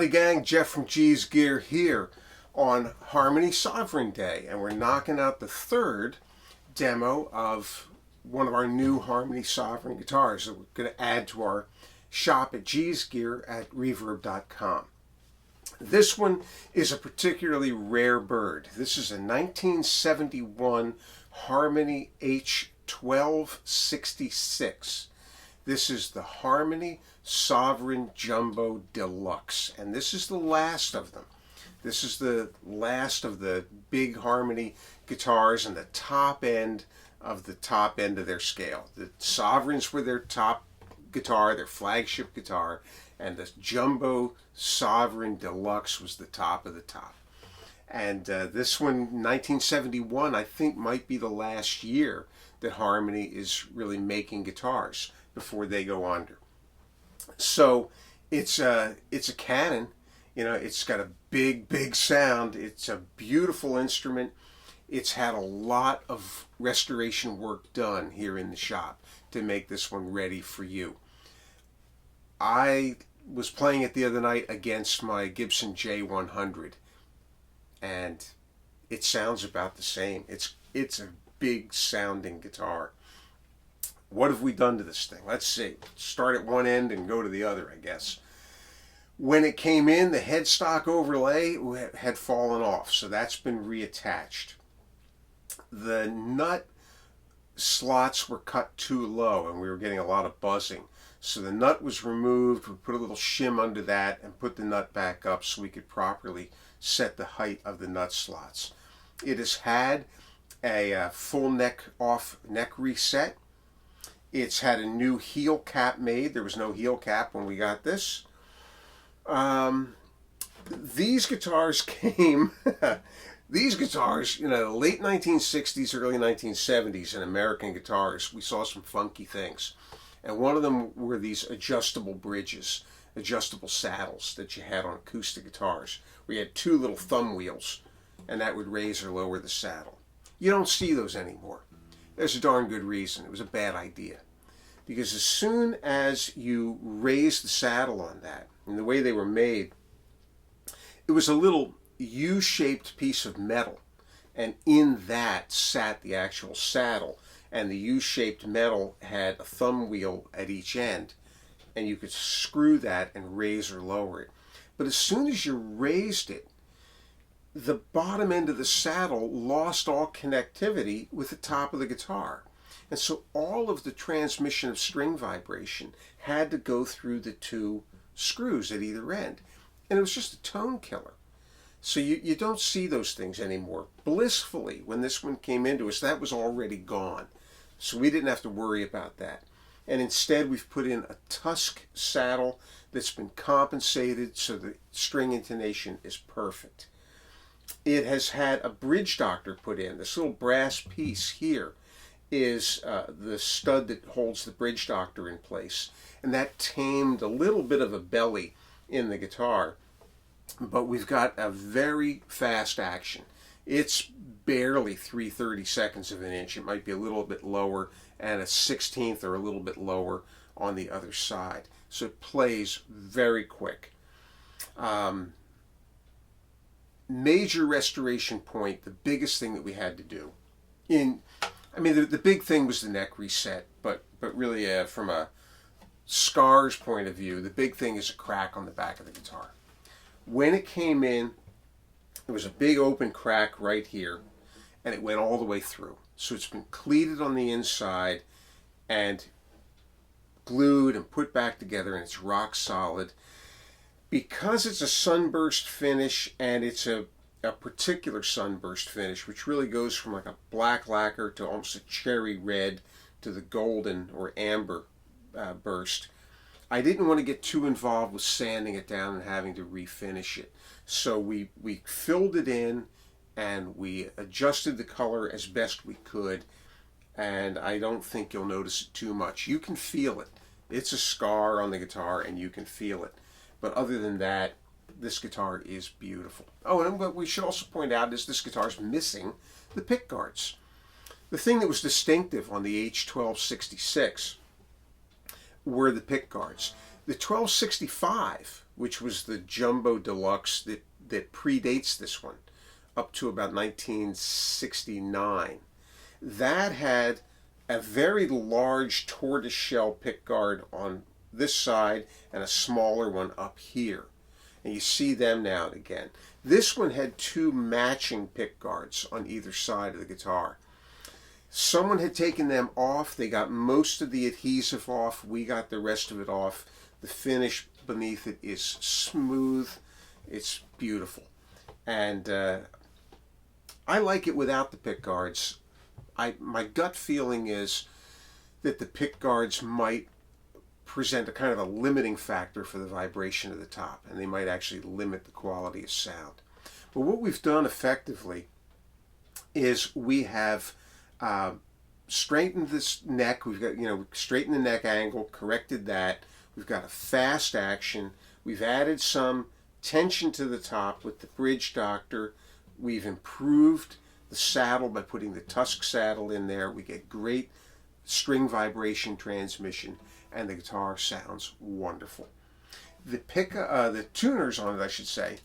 Howdy gang, Jeff from G's Gear here on Harmony Sovereign Day, and we're knocking out the third demo of one of our new Harmony Sovereign guitars that we're going to add to our shop at G's Gear at reverb.com. This one is a particularly rare bird. This is a 1971 Harmony H1266. This is the Harmony Sovereign Jumbo Deluxe, and this is the last of them. This is the last of the big Harmony guitars and the top end of their scale. The Sovereigns were their top guitar, their flagship guitar, and the Jumbo Sovereign Deluxe was the top of the top. And this one, 1971, I think might be the last year that Harmony is really making guitars before they go under. So it's a Canon, you know, it's got a big sound. It's a beautiful instrument. It's had a lot of restoration work done here in the shop to make this one ready for you. I was playing it the other night against my Gibson J100, and it sounds about the same. It's a big sounding guitar. What have we done to this thing? Let's see. Start at one end and go to the other, I guess. When it came in, the headstock overlay had fallen off, so that's been reattached. The nut slots were cut too low, and we were getting a lot of buzzing. So the nut was removed. We put a little shim under that and put the nut back up so we could properly set the height of the nut slots. It has had a full neck reset. It's had a new heel cap made. There was no heel cap when we got this. These guitars came, these guitars, you know, late 1960s, early 1970s in American guitars, we saw some funky things. And one of them were these adjustable bridges, adjustable saddles that you had on acoustic guitars, where you had two little thumb wheels, and that would raise or lower the saddle. You don't see those anymore. There's a darn good reason. It was a bad idea. Because as soon as you raise the saddle on that, and the way they were made, it was a little U-shaped piece of metal, and in that sat the actual saddle, and the U-shaped metal had a thumb wheel at each end, and you could screw that and raise or lower it. But as soon as you raised it, the bottom end of the saddle lost all connectivity with the top of the guitar. And so all of the transmission of string vibration had to go through the two screws at either end. And it was just a tone killer. So you don't see those things anymore. Blissfully, when this one came into us, that was already gone. So we didn't have to worry about that. And instead we've put in a tusk saddle that's been compensated so the string intonation is perfect. It has had a bridge doctor put in. This little brass piece here is the stud that holds the bridge doctor in place. And that tamed a little bit of a belly in the guitar. But we've got a very fast action. It's barely 3/32 of an inch. It might be a little bit lower, and a 1/16 or a little bit lower on the other side. So it plays very quick. Major restoration point, the biggest thing that we had to do. The big thing was the neck reset, but really from a scars point of view, the big thing is a crack on the back of the guitar. When it came in, there was a big open crack right here, and it went all the way through. So it's been cleated on the inside and glued and put back together, and it's rock solid. Because it's a sunburst finish, and it's a particular sunburst finish, which really goes from like a black lacquer to almost a cherry red to the golden or amber burst, I didn't want to get too involved with sanding it down and having to refinish it. So we filled it in and we adjusted the color as best we could, and I don't think you'll notice it too much. You can feel it. It's a scar on the guitar and you can feel it. But other than that, this guitar is beautiful. Oh, and what we should also point out is this guitar is missing the pick guards. The thing that was distinctive on the H1266 were the pick guards. The 1265, which was the Jumbo Deluxe that predates this one, up to about 1969, that had a very large tortoiseshell pickguard on this side and a smaller one up here. And you see them now and again. This one had two matching pickguards on either side of the guitar. Someone had taken them off. They got most of the adhesive off. We got the rest of it off. The finish beneath it is smooth. It's beautiful. And I like it without the pickguards. My gut feeling is that the pickguards might present a kind of a limiting factor for the vibration of the top, and they might actually limit the quality of sound. But what we've done effectively is we have straightened this neck. We've got, straightened the neck angle, corrected that. We've got a fast action. We've added some tension to the top with the Bridge Doctor. We've improved the saddle by putting the Tusk saddle in there. We get great string vibration transmission, and the guitar sounds wonderful. The tuners on it, I should say,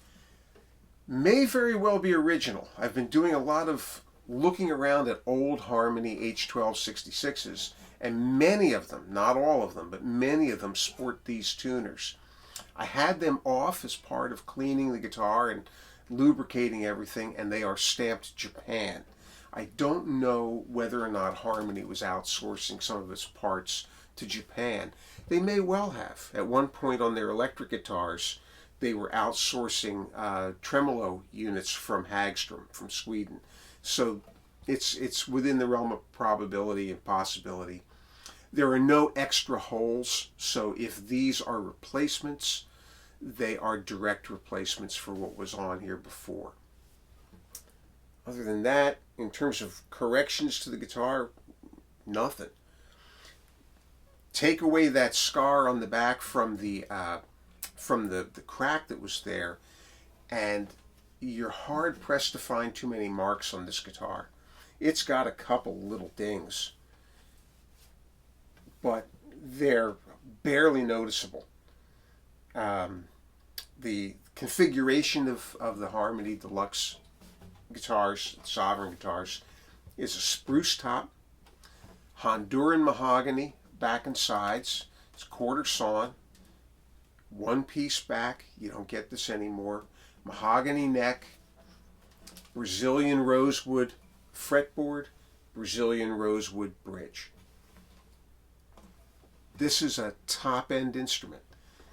may very well be original. I've been doing a lot of looking around at old Harmony H1266s, and many of them, not all of them, but many of them sport these tuners. I had them off as part of cleaning the guitar and lubricating everything, and they are stamped Japan. I don't know whether or not Harmony was outsourcing some of its parts to Japan. They may well have. At one point on their electric guitars, they were outsourcing tremolo units from Hagstrom, from Sweden. So it's within the realm of probability and possibility. There are no extra holes, so if these are replacements, they are direct replacements for what was on here before. Other than that, in terms of corrections to the guitar, nothing. Take away that scar on the back from the crack that was there, and you're hard pressed to find too many marks on this guitar. It's got a couple little dings, but they're barely noticeable. The configuration of the Harmony Deluxe guitars, Sovereign guitars, is a spruce top, Honduran mahogany back and sides. It's quarter sawn, one piece back. You don't get this anymore. Mahogany neck, Brazilian rosewood fretboard, Brazilian rosewood bridge. This is a top-end instrument.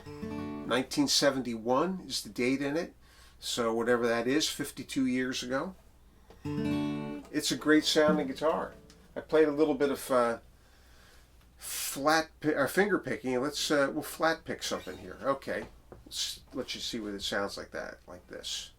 1971 is the date in it, so whatever that is, 52 years ago. It's a great sounding guitar. I played a little bit of finger picking. We'll flat pick something here. Okay, let's just see what it sounds like this.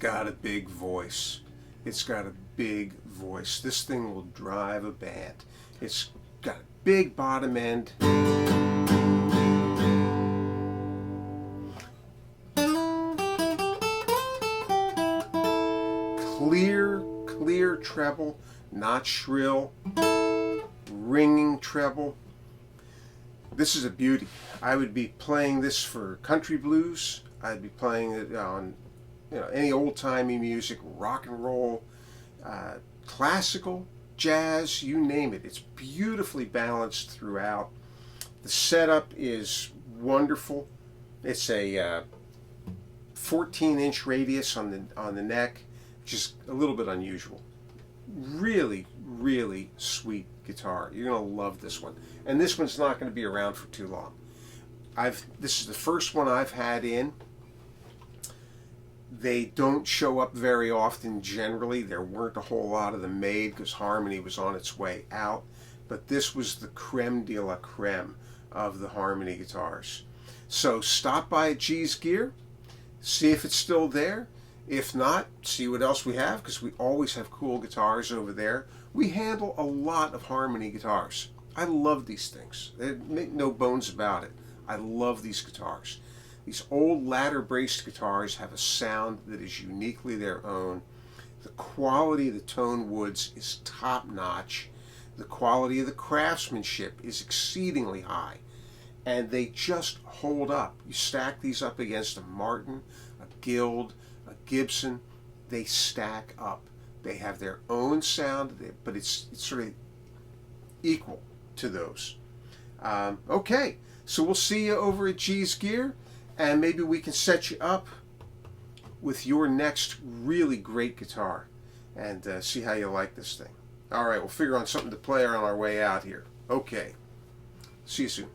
got a big voice. It's got a big voice. This thing will drive a band. It's got a big bottom end. Clear treble, not shrill, ringing treble. This is a beauty. I would be playing this for country blues. I'd be playing it on any old-timey music, rock and roll, classical, jazz, you name it. It's beautifully balanced throughout. The setup is wonderful. It's a 14-inch radius on the neck, which is a little bit unusual. Really, really sweet guitar. You're going to love this one. And this one's not going to be around for too long. This is the first one I've had in. They don't show up very often generally. There weren't a whole lot of them made because Harmony was on its way out. But this was the creme de la creme of the Harmony guitars. So stop by at G's Gear, see if it's still there. If not, see what else we have, because we always have cool guitars over there. We handle a lot of Harmony guitars. I love these things. They make no bones about it. I love these guitars. These old ladder-braced guitars have a sound that is uniquely their own. The quality of the tone woods is top-notch. The quality of the craftsmanship is exceedingly high. And they just hold up. You stack these up against a Martin, a Guild, a Gibson, they stack up. They have their own sound, but it's sort of equal to those. Okay, so we'll see you over at G's Gear, and maybe we can set you up with your next really great guitar and see how you like this thing. All right, we'll figure on something to play on our way out here. Okay, see you soon.